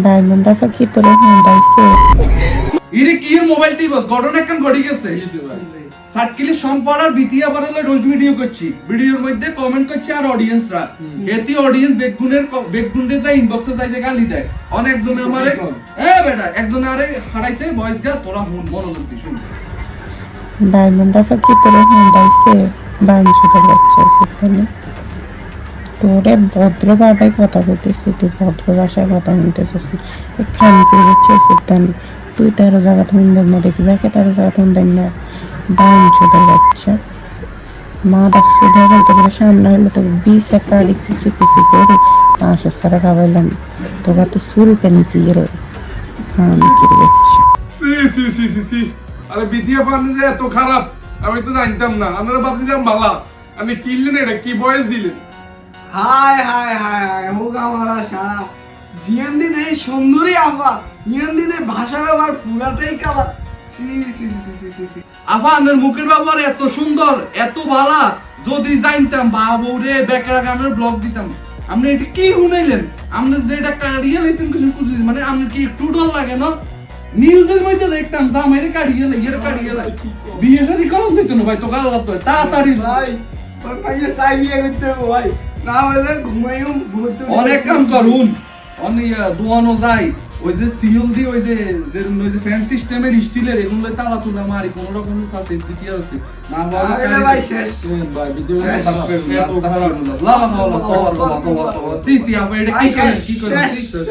Diamond আফা কি তোরে হুন্ডাইছে? ইরে কি এর মোবাইল টিপস ঘটনা একখান ঘটি গেছে সাতকিলি সম্পাড়ার বিতিয়া পারালে রোজ ভিডিও করছি ভিডিওর মধ্যে কমেন্ট করছে আর অডিয়েন্সরা এতি অডিয়েন্স বেগুনের যাই ইনবক্সে যাই যে গালি দেয় অনেকজনে আমারে বেটা একজনে আরে হারাইছে ভয়েস গা তোরা মনোযোগ দি শুন ডায়মন্ড আফা কি তোরে হুন্ডাইছে? বাঞ্চুদের বাচ্চা সেখানে তোরে ভদ্র ভাবে কথা বলতেছি, তুই ভদ্র ভাষায় কথা বলতেছিস না। খানকে হচ্ছে সেখানে তুই 13 জায়গা হুন্দেন না, দেখি ব্যাকে 13 জায়গা হুন্দেন না। বাঞ্চুদের বাচ্চা মা দাসু ঢেকে তোকে সামনে হলে তোকে 20 একাড়ি কুচি কুচি করে পাঁচশো সারা খাওয়াইলাম। তোকে তো শুরু কেন কি এর খানকে বাচ্চা। সি সি সি সি সি আরে বিতিয়া পানি যে এত খারাপ আমি তো জানতাম না। আমরা ভাবছিলাম বালা আপনি কিনলেন এটা কি বয়স দিলেন? হায় হায় হায় হায় হোক আমার সারা জিয়ান দিনে সুন্দরী আফা ইয়ান দিনে ভাষা ব্যবহার পুরাটাই কালা। সি সি সি সি সি সি আফা আপনার মুখের ব্যবহার এত সুন্দর এত ভালা যদি জানতাম বাবু রে বেকার গানের ব্লগ দিতাম আপনি এটা কি শুনাইলেন আপনি যেটা কাড়িয়ে লাইতেন কিছু বুঝি মানে আপনি কি একটু ডর লাগে না নিউজের মধ্যে দেখতাম জামাইরে কাড়িয়ে লাই এর কাড়িয়ে লাই বিয়ে শাদী করুন যেত না ভাই তো আল্লাহ তো তাড়াতাড়ি ভাই ভাই সাই বিয়ে করতে হবে ভাই না হলে ঘুমাইও ভূত অনেক কাম করুন অনেক দোয়ানো যায় ওই যে সিল দি ওই যে ফ্যান সিস্টেমের স্টিলের এগুলো তালা তুলা মারি কোন রকম সাসে দ্বিতীয় আছে না আরে ভাই শেষ ভাই ভিডিও আস্তাগফিরুল্লাহ আস্তাগফিরুল্লাহ লা হাওলা ওয়ালা কুওয়াতা ইল্লা বিল্লাহ সি সি আপনি এটা কি করেন শেষ